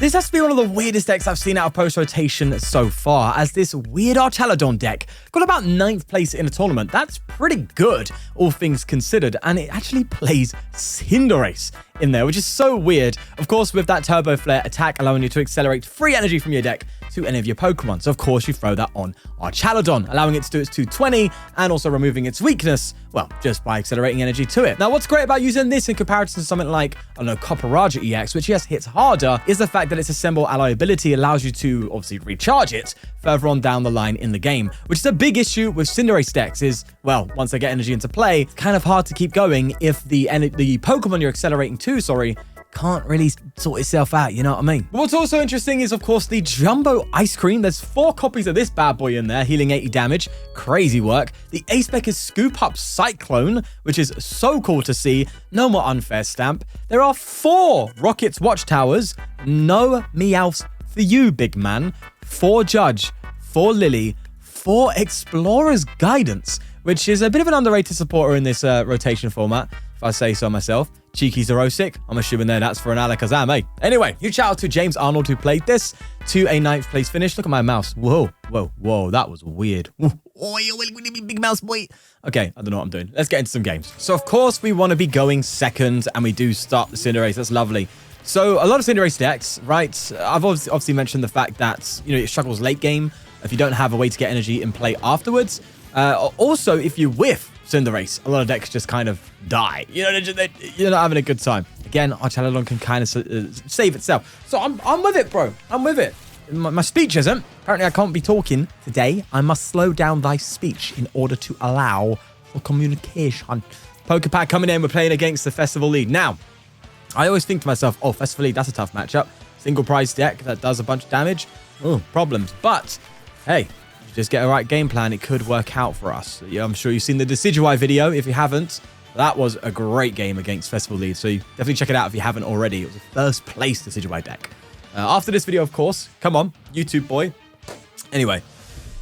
this has to be one of the weirdest decks I've seen out of post-rotation so far, as this weird Archaludon deck got about 9th place in a tournament. That's pretty good, all things considered, and it actually plays Cinderace in there, which is so weird. Of course, with that Turbo Flare attack allowing you to accelerate free energy from your deck to any of your Pokemon. So of course you throw that on Archaludon, allowing it to do its 220 and also removing its weakness, well, just by accelerating energy to it. Now, what's great about using this in comparison to something like, I don't know, Copperaja EX, which yes, hits harder, is the fact that its Assemble Ally ability allows you to obviously recharge it further on down the line in the game, which is a big issue with Cinderace decks is, well, once they get energy into play, it's kind of hard to keep going if the Pokemon you're accelerating to, can't really sort itself out, you know what I mean? But what's also interesting is, of course, the Jumbo Ice Cream. There's 4 copies of this bad boy in there, healing 80 damage. Crazy work. The Ace Spec is Scoop Up Cyclone, which is so cool to see. No more Unfair Stamp. There are 4 Rockets Watchtowers. No Meowths for you, big man. 4 Judge, 4 Lillie, 4 Explorer's Guidance, which is a bit of an underrated supporter in this rotation format, if I say so myself. Cheeky Xerosic. I'm assuming there that's for an Alakazam, eh? Anyway, huge shout out to James Arnold who played this to a 9th place finish. Look at my mouse. Whoa, whoa, whoa. That was weird. Oh, you big mouse boy. Okay, I don't know what I'm doing. Let's get into some games. So, of course, we want to be going second, and we do start the Cinderace. That's lovely. So, a lot of Cinderace decks, right? I've obviously mentioned the fact that, you know, it struggles late game if you don't have a way to get energy in play afterwards. Also, if you whiff Cinderace, a lot of decks just kind of die. You know, you're not having a good time. Again, Archaludon can kind of save itself. So I'm with it, bro. I'm with it. My speech isn't. Apparently, I can't be talking today. I must slow down thy speech in order to allow for communication. Poké Pad coming in. We're playing against the Festival Lead. Now, I always think to myself, oh, Festival Lead, that's a tough matchup. Single prize deck that does a bunch of damage. Oh, problems. But, hey, just get a right game plan, it could work out for us. Yeah, I'm sure you've seen the Decidueye video. If you haven't, that was a great game against Festival Lead. So definitely check it out if you haven't already. It was a first place Decidueye deck. After this video, of course. Come on, YouTube boy. Anyway,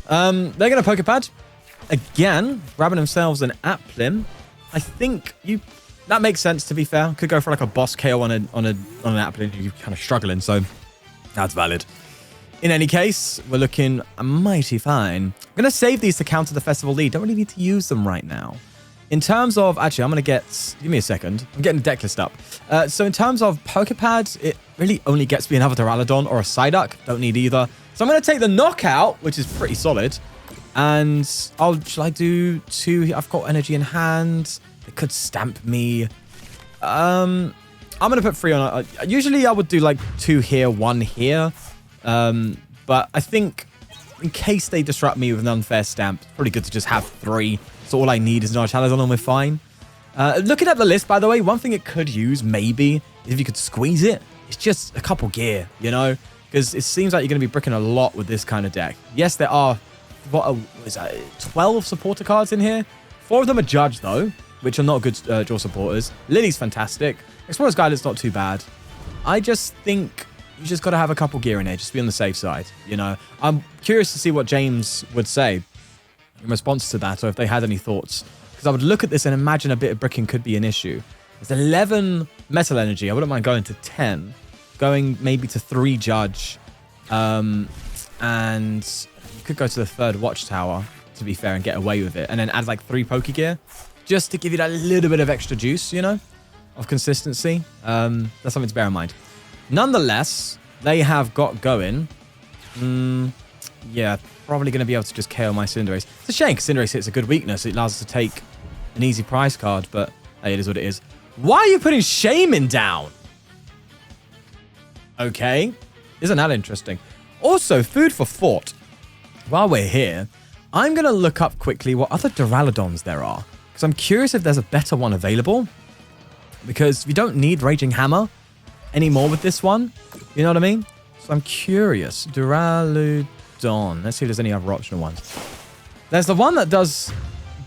they're going to Poké Pad. Again, grabbing themselves an Applin. I think that makes sense, to be fair. Could go for like a boss KO on an Applin. You're kind of struggling, so that's valid. In any case, we're looking mighty fine. I'm going to save these to counter the Festival Lead. Don't really need to use them right now. In terms of... Actually, I'm going to get... Give me a second. I'm getting the deck list up. So in terms of Poké Pad, it really only gets me another Duraludon or a Psyduck. Don't need either. So I'm going to take the Knockout, which is pretty solid. And shall I do 2? I've got energy in hand. It could stamp me. I'm going to put 3 on. Usually I would do like 2 here, 1 here. But I think in case they disrupt me with an Unfair Stamp, it's probably good to just have 3. So all I need is an Archaludon and we're fine. Looking at the list, by the way, one thing it could use, maybe, is if you could squeeze it. It's just a couple gear, you know? Because it seems like you're going to be bricking a lot with this kind of deck. Yes, there are, 12 supporter cards in here? 4 of them are Judge, though, which are not good draw supporters. Lillie's fantastic. Explorer's Guidance not too bad. I just think... You just got to have a couple gear in there, just be on the safe side, you know. I'm curious to see what James would say in response to that, or if they had any thoughts. Because I would look at this and imagine a bit of bricking could be an issue. There's 11 Metal Energy. I wouldn't mind going to 10. Going maybe to 3 Judge. And you could go to the 3rd Watchtower, to be fair, and get away with it. And then add like 3 Poké Gear, just to give you that little bit of extra juice, you know, of consistency. That's something to bear in mind. Nonetheless, they have got going. Yeah, probably going to be able to just KO my Cinderace. It's a shame because Cinderace hits a good weakness. It allows us to take an easy prize card, but hey, it is what it is. Why are you putting Shaman down? Okay, isn't that interesting? Also, food for thought. While we're here, I'm going to look up quickly what other Duraludons there are, because I'm curious if there's a better one available, because you don't need Raging Hammer anymore with this one. You know what I mean? So I'm curious. Duraludon. Let's see if there's any other optional ones. There's the one that does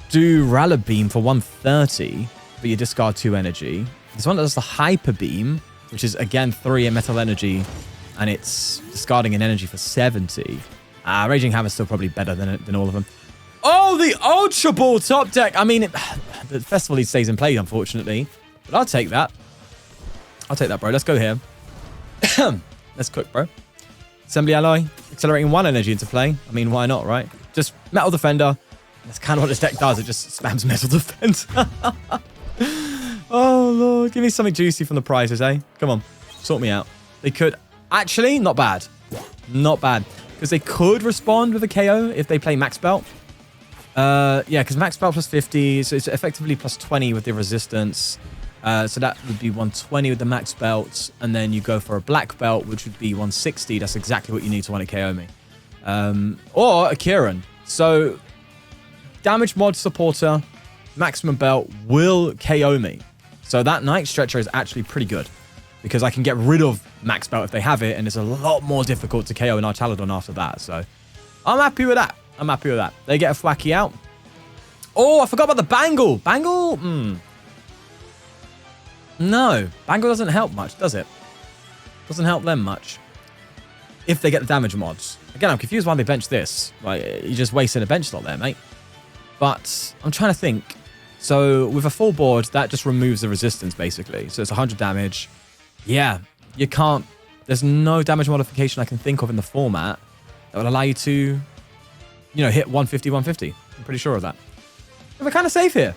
Duraludon for 130, but you discard 2 energy. There's one that does the Hyper Beam, which is again 3 in Metal Energy, and it's discarding an energy for 70. Raging Hammer's still probably better than all of them. Oh, the Ultra Ball top deck. I mean, the Festival Lead stays in play, unfortunately, but I'll take that. I'll take that, bro. Let's go here. Let's cook, bro. Assembly Alloy, accelerating 1 energy into play. I mean, why not, right? Just Metal Defender. That's kind of what this deck does. It just spams Metal Defender. Oh, Lord. Give me something juicy from the prizes, eh? Come on. Sort me out. They could... Actually, not bad. Not bad. Because they could respond with a KO if they play Max Belt. Yeah, because Max Belt plus 50, so it's effectively plus 20 with the resistance. So that would be 120 with the Max Belt. And then you go for a Black Belt, which would be 160. That's exactly what you need to want to KO me. Or a Kieran. So... Damage mod supporter, maximum belt will KO me. So that Night Stretcher is actually pretty good because I can get rid of max belt if they have it, and it's a lot more difficult to KO an Archaludon after that. So I'm happy with that. I'm happy with that. They get a Thwacky out. Oh, I forgot about the Bangle. Bangle? No. Bangle doesn't help much, does it? Doesn't help them much. If they get the damage mods. Again, I'm confused why they bench this. Like, you're just wasting a bench slot there, mate. But I'm trying to think. So with a full board, that just removes the resistance, basically. So it's 100 damage. Yeah, you can't... There's no damage modification I can think of in the format that would allow you to, you know, hit 150, 150. I'm pretty sure of that. So we're kind of safe here.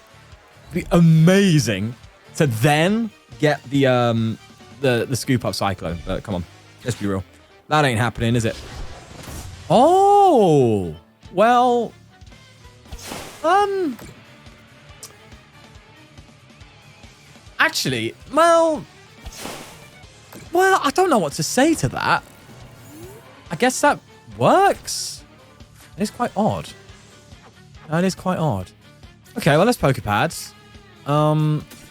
It'd be amazing to then get the Scoop Up Cyclone. But come on, let's be real. That ain't happening, is it? Oh! Well... Actually, well, I don't know what to say to that. I guess that works. It is quite odd. That is quite odd. Okay, well, let's Poké Pads.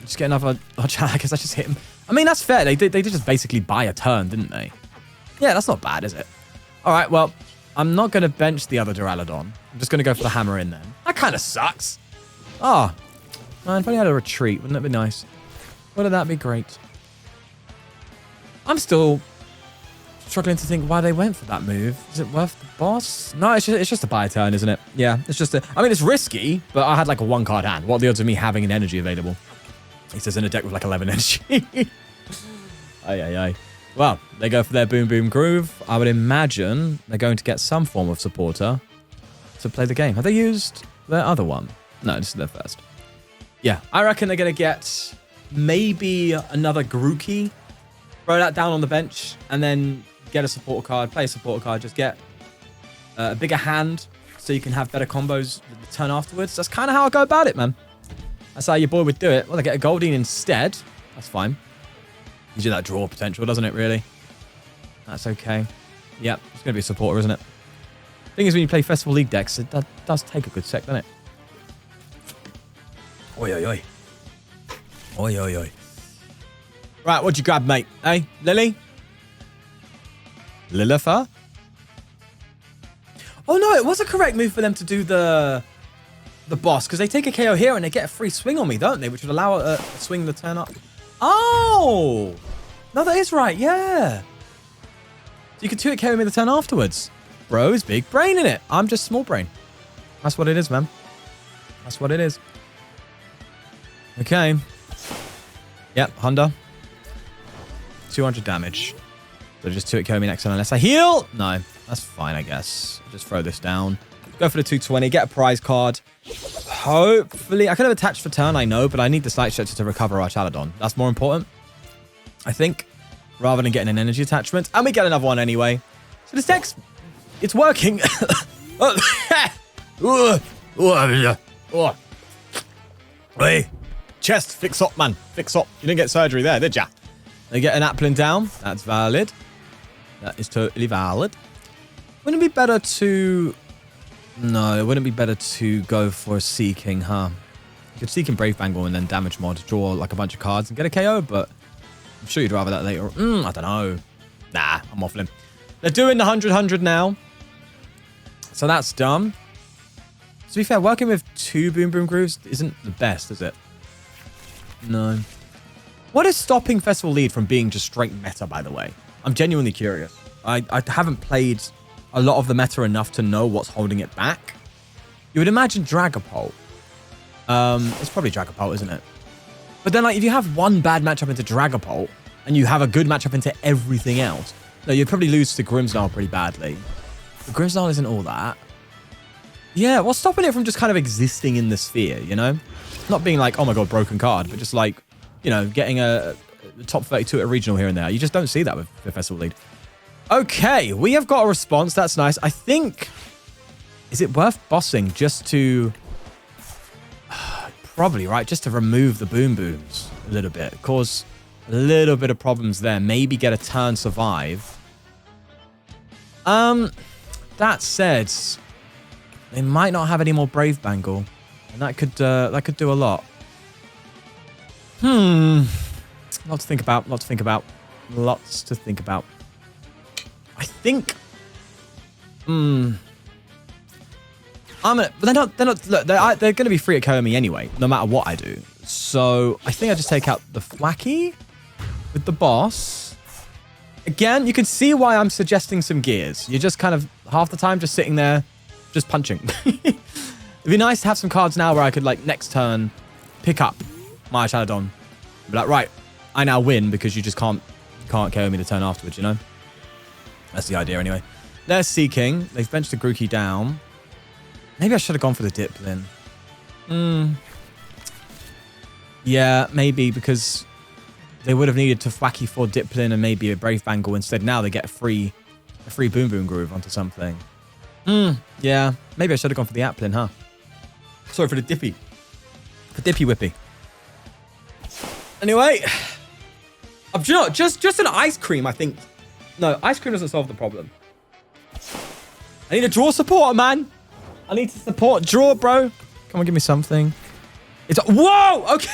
Just get another... I guess I just hit him. I mean, that's fair. They did just basically buy a turn, didn't they? Yeah, that's not bad, is it? All right, well, I'm not going to bench the other Duraludon. I'm just going to go for the hammer in then. That kind of sucks. Oh, man, if I had a retreat, wouldn't that be nice? Wouldn't that be great? I'm still struggling to think why they went for that move. Is it worth the boss? No, it's just a buy a turn, isn't it? Yeah, it's just a... I mean, it's risky, but I had like a 1-card hand. What are the odds of me having an energy available? He says in a deck with like 11 energy. Aye. Well, they go for their Boom Boom Groove. I would imagine they're going to get some form of supporter to play the game. Have they used their other one? No, this is their first. Yeah, I reckon they're going to get maybe another Grookey, throw that down on the bench, and then get a supporter card, play a supporter card, just get a bigger hand so you can have better combos the turn afterwards. That's kind of how I go about it, man. That's how your boy would do it. Well, they get a Goldeen instead. That's fine. Gives you that draw potential, doesn't it, really? That's okay. Yep, it's going to be a supporter, isn't it? Thing is, when you play Festival League decks, it does take a good sec, doesn't it? Oi, oi, oi. Oi, oi, oi. Right, what'd you grab, mate? Hey, Lillie? Lillifer? Oh, no, it was a correct move for them to do the boss, because they take a KO here and they get a free swing on me, don't they? Which would allow a swing the turn up. Oh! No, that is right, yeah. So you could 2-hit KO me the turn afterwards. Bro's big brain in it. I'm just small brain. That's what it is, man. That's what it is. Okay. Yep, Honda. 200 damage. So just 2-hit KO me next turn unless I heal. No, that's fine, I guess. Just throw this down. Go for the 220, get a prize card. Hopefully, I could have attached for turn, I know, but I need the Night Stretcher to recover Archaludon. That's more important, I think, rather than getting an energy attachment. And we get another one anyway. So this deck's, it's working. Hey, chest, fix up, man. Fix up. You didn't get surgery there, did ya? They get an Applin down. That's valid. That is totally valid. Wouldn't it be better to... No, it wouldn't be better to go for a Seeking, huh? You could Seek and Brave Bangle and then damage mod, draw like a bunch of cards and get a KO, but I'm sure you'd rather that later. I don't know. Nah, I'm waffling. They're doing the 100-100 now. So that's done. To be fair, working with 2 Boom Boom Grooves isn't the best, is it? No. What is stopping Festival Lead from being just straight meta, by the way? I'm genuinely curious. I haven't played a lot of the meta enough to know what's holding it back. You would imagine Dragapult. It's probably Dragapult, isn't it? But then, like, if you have one bad matchup into Dragapult and you have a good matchup into everything else, No, you'd probably lose to Grimmsnarl pretty badly. But Grimmsnarl isn't all that. Yeah, what's stopping it from just kind of existing in the sphere, you know? Not being like, oh my god, broken card, but just like, you know, getting a top 32 at a regional here and there. You just don't see that with the Festival League. Okay, we have got a response. That's nice. I think... Is it worth bossing just to... Probably, right? Just to remove the Boom Booms a little bit. Cause a little bit of problems there. Maybe get a turn survive. That said, they might not have any more Brave Bangle. And that could do a lot. Lots to think about. Lots to think about. Lots to think about. I think... But they're not, look, they're going to be free at KO me anyway, no matter what I do. So I think I just take out the Thwacky with the boss. Again, you can see why I'm suggesting some gears. You're just kind of half the time just sitting there, just punching. It'd be nice to have some cards now where I could, like, next turn, pick up my Archaludon. Be like, right, I now win because you just can't KO me the turn afterwards, you know? That's the idea anyway. They're Seeking. They've benched the Grookey down. Maybe I should have gone for the Diplin. Yeah, maybe, because they would have needed to Thwacky for Diplin and maybe a Brave Bangle. Instead, now they get a free Boom Boom Groove onto something. Yeah, maybe I should have gone for the Applin, huh? Sorry, for the Dippy. For Dippy Whippy. Anyway, you know, just an Ice Cream, I think. No, Ice Cream doesn't solve the problem. I need a draw supporter, man. I need to support draw, bro. Come on, give me something. It's... Whoa! Okay.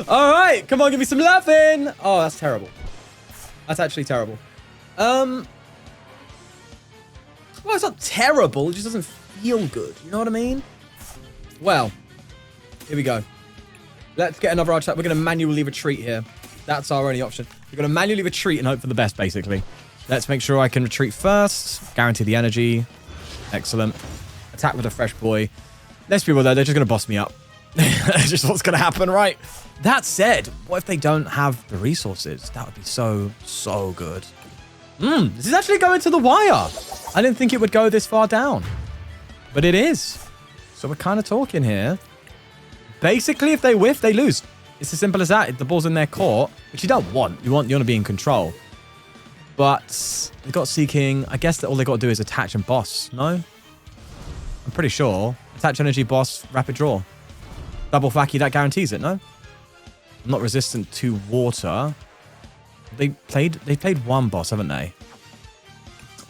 All right. Come on, give me some loving. Oh, that's terrible. That's actually terrible. Well, it's not terrible. It just doesn't feel good. You know what I mean? Well, here we go. Let's get another Archaludon. We're going to manually retreat here. That's our only option. We're going to manually retreat and hope for the best, basically. Let's make sure I can retreat first. Guarantee the energy. Excellent. Attack with a fresh boy. Let's be real though, they're just going to boss me up. That's just what's going to happen, right? That said, what if they don't have the resources? That would be so, so good. This is actually going to the wire. I didn't think it would go this far down. But it is. So we're kind of talking here. Basically, if they whiff, they lose. It's as simple as that. If the ball's in their court, which you don't want. You want to be in control. But they got Seeking. I guess that all they got to do is attach and boss. No? I'm pretty sure. Attach energy, boss, rapid draw. Double Thwacky, that guarantees it, no? I'm not resistant to water. They played one boss, haven't they?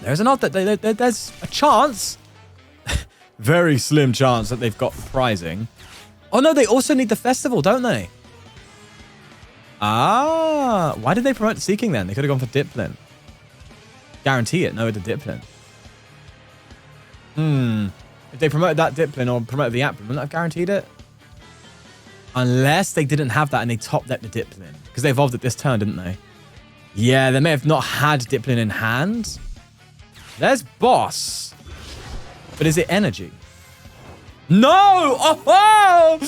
There's an odd that there's a chance. Very slim chance that they've got prizing. Oh no, they also need the festival, don't they? Ah, why did they promote Seeking then? They could have gone for Diplin. Guarantee it. No, the Diplin. If they promoted that Diplin or promoted the Applin, wouldn't that have guaranteed it? Unless they didn't have that and they top decked the Diplin. Because they evolved it this turn, didn't they? Yeah, they may have not had Diplin in hand. There's boss. But is it energy? No! Oh!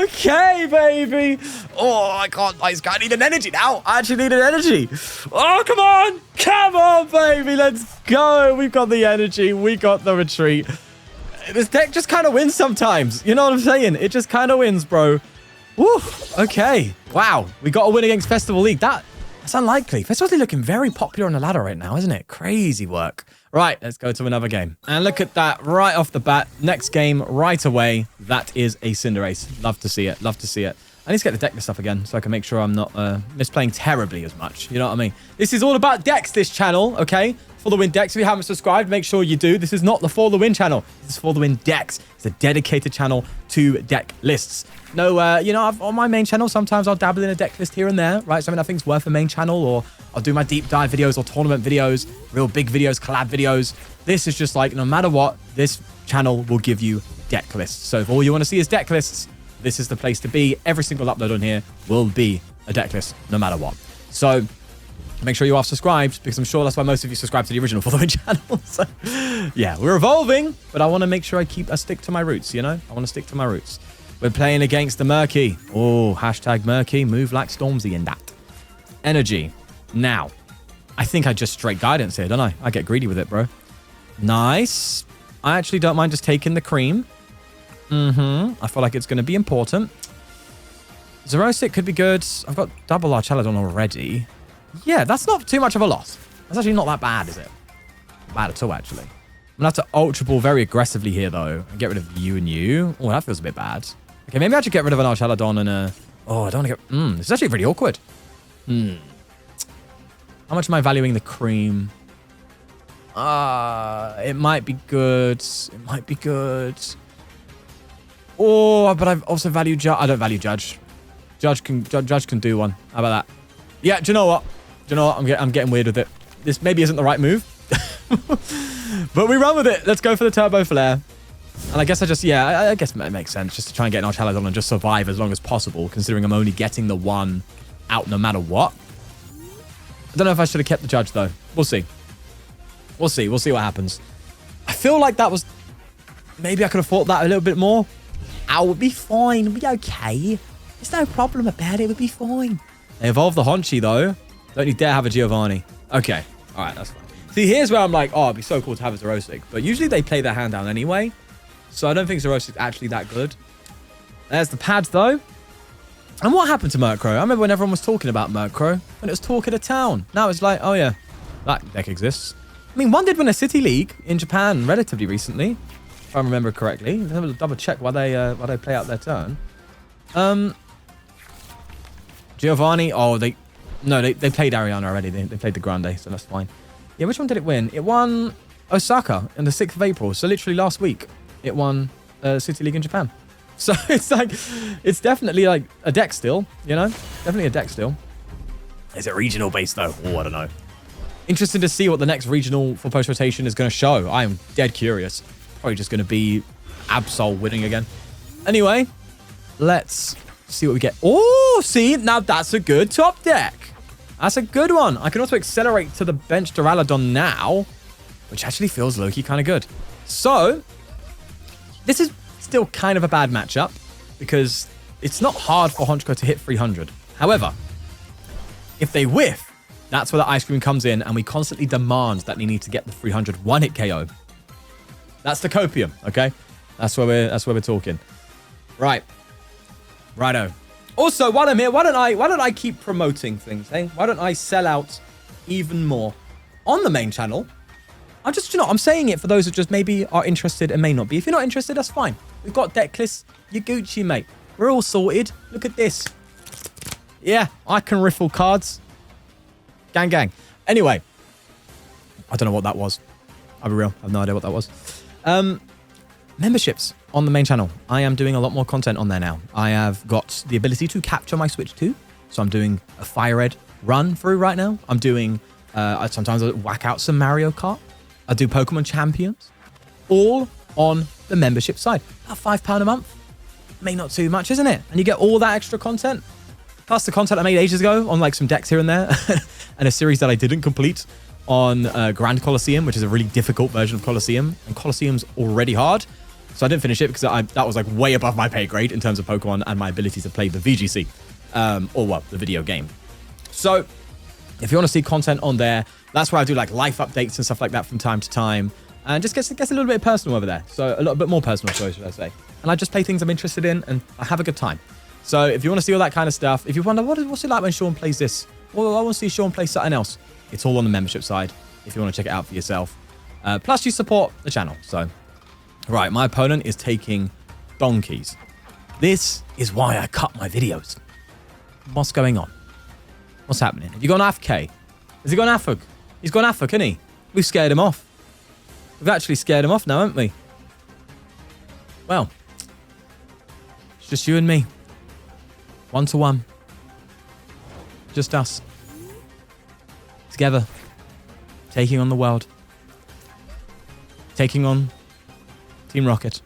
Okay, baby. Oh, I can't. I need an energy now. I actually need an energy. Oh, come on. Come on, baby. Let's go. We've got the energy. We got the retreat. This deck just kind of wins sometimes. You know what I'm saying? It just kind of wins, bro. Woo. Okay. Wow. We got a win against Festival League. That's unlikely. Festival League looking very popular on the ladder right now, isn't it? Crazy work. Right, let's go to another game. And look at that right off the bat. Next game right away. That is a Cinderace. Love to see it. Love to see it. I need to get the deck list up again so I can make sure I'm not misplaying terribly as much. You know what I mean? This is all about decks, this channel, okay? For the Win decks. If you haven't subscribed, make sure you do. This is not the For the Win channel. This is For the Win decks. It's a dedicated channel to deck lists. No, you know, on my main channel, sometimes I'll dabble in a deck list here and there, right? Something I think's worth a main channel, or I'll do my deep dive videos or tournament videos, real big videos, collab videos. This is just like, no matter what, this channel will give you deck lists. So if all you want to see is deck lists, this is the place to be. Every single upload on here will be a deck list, no matter what. So make sure you are subscribed, because I'm sure that's why most of you subscribe to the original For the Win channel. So yeah, we're evolving, but I want to make sure I stick to my roots, you know? I want to stick to my roots. We're playing against the Murky. Oh, hashtag Murky. Move like Stormzy in that. Energy. Now, I think I just straight guidance here, don't I? I get greedy with it, bro. Nice. I actually don't mind just taking the cream. I feel like it's going to be important. Xerosic could be good. I've got double Archaludon already. Yeah, that's not too much of a loss. That's actually not that bad, is it? Not bad at all, actually. I'm going to have to Ultra Ball very aggressively here, though, and get rid of you and you. Oh, that feels a bit bad. Okay, maybe I should get rid of an Archaludon and a... Oh, I don't want to get... This is actually pretty awkward. How much am I valuing the cream? It might be good. It might be good. Oh, but I've also valued Judge. I don't value Judge. Judge can do one. How about that? Yeah, do you know what? Do you know what? I'm getting weird with it. This maybe isn't the right move. But we run with it. Let's go for the Turbo Flare. And I guess I guess it makes sense just to try and get an Archaludon and just survive as long as possible, considering I'm only getting the one out no matter what. I don't know if I should have kept the Judge, though. We'll see. We'll see. We'll see what happens. I feel like that was... Maybe I could have thought that a little bit more. Oh, we'll be fine. We'll be okay. There's no problem about it. We'll be fine. They evolved the Honchi, though. Don't you dare have a Giovanni. Okay. All right, that's fine. See, here's where I'm like, oh, it'd be so cool to have a Xerosic. But usually they play their hand down anyway. So I don't think Xerosic's actually that good. There's the pads, though. And what happened to Murkrow? I remember when everyone was talking about Murkrow. When it was talk of the town. Now it's like, oh, yeah. That deck exists. I mean, one did win a City League in Japan relatively recently. If I remember correctly. Let's have a double check while they play out their turn. Giovanni. Oh, they played Ariana already. They played the Grande, so that's fine. Yeah, which one did it win? It won Osaka on the 6th of April. So literally last week, it won City League in Japan. So it's like, it's definitely like a deck still, you know? Definitely a deck still. Is it regional based though? Oh, I don't know. Interested to see what the next regional for post-rotation is going to show. I am dead curious. Probably just going to be Absol winning again. Anyway, let's see what we get. Oh, see, now that's a good top deck. That's a good one. I can also accelerate to the bench Duraludon now, which actually feels low-key kind of good. So, this is still kind of a bad matchup because it's not hard for Honchko to hit 300. However, if they whiff, that's where the ice cream comes in and we constantly demand that they need to get the 300 one-hit KO. That's the copium, okay? That's where we're talking. Right. Righto. Also, while I'm here, why don't I keep promoting things, hey? Why don't I sell out even more on the main channel? I'm just, I'm saying it for those who just maybe are interested and may not be. If you're not interested, that's fine. We've got deck lists. You're Gucci, mate. We're all sorted. Look at this. Yeah, I can riffle cards. Gang, gang. Anyway, I don't know what that was. I'll be real. I have no idea what that was. Memberships on the main channel. I am doing a lot more content on there now. I have got the ability to capture my Switch 2. So I'm doing a Fire Red run through right now. I'm doing, sometimes I whack out some Mario Kart. I do Pokemon Champions. All on the membership side. About £5 a month. May not too much, isn't it? And you get all that extra content. Plus the content I made ages ago on like some decks here and there. And a series that I didn't complete on Grand Colosseum, which is a really difficult version of Colosseum. And Colosseum's already hard. So I didn't finish it because that was like way above my pay grade in terms of Pokemon and my ability to play the VGC. Or well, the video game. So if you want to see content on there, that's where I do like life updates and stuff like that from time to time. And just gets a little bit personal over there. So a little bit more personal, sorry, should I say. And I just play things I'm interested in and I have a good time. So if you want to see all that kind of stuff, if you wonder, what's it like when Sean plays this? Well, I want to see Sean play something else. It's all on the membership side if you want to check it out for yourself. Plus you support the channel. So, right, my opponent is taking donkeys. This is why I cut my videos. What's going on? What's happening? Have you gone AFK? Has he gone AFK? He's gone AFK, isn't he? We've scared him off. We've actually scared him off now, haven't we? Well, it's just you and me. 1-to-1. Just us. Together. Taking on the world. Taking on Team Rocket.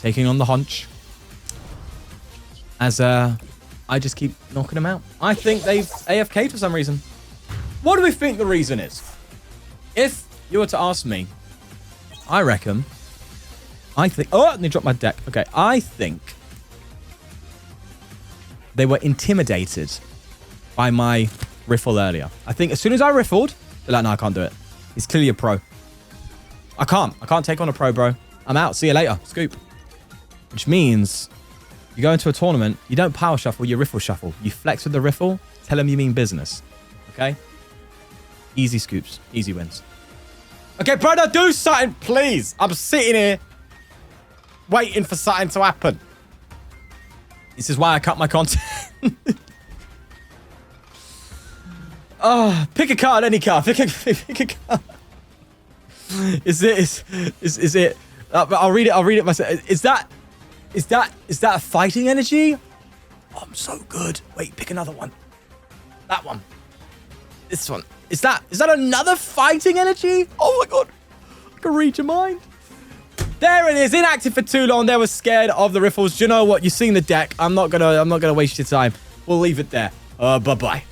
Taking on the Honch. As I just keep knocking them out. I think they've AFK'd for some reason. What do we think the reason is? If you were to ask me, I think... Oh, and they dropped my deck. Okay, I think they were intimidated by my riffle earlier. I think as soon as I riffled, they're like, no, I can't do it. He's clearly a pro. I can't take on a pro, bro. I'm out. See you later. Scoop. Which means you go into a tournament, you don't power shuffle, you riffle shuffle. You flex with the riffle, tell them you mean business. Okay? Easy scoops. Easy wins. Okay, brother, do something, please. I'm sitting here waiting for something to happen. This is why I cut my content. Oh, pick a card, any card. Pick a card. Is it? I'll read it myself. Is that fighting energy? Oh, I'm so good. Wait, pick another one. That one. This one. Is that another fighting energy? Oh my god. I can read your mind. There it is. Inactive for too long. They were scared of the riffles. Do you know what? You've seen the deck. I'm not gonna waste your time. We'll leave it there. Bye-bye.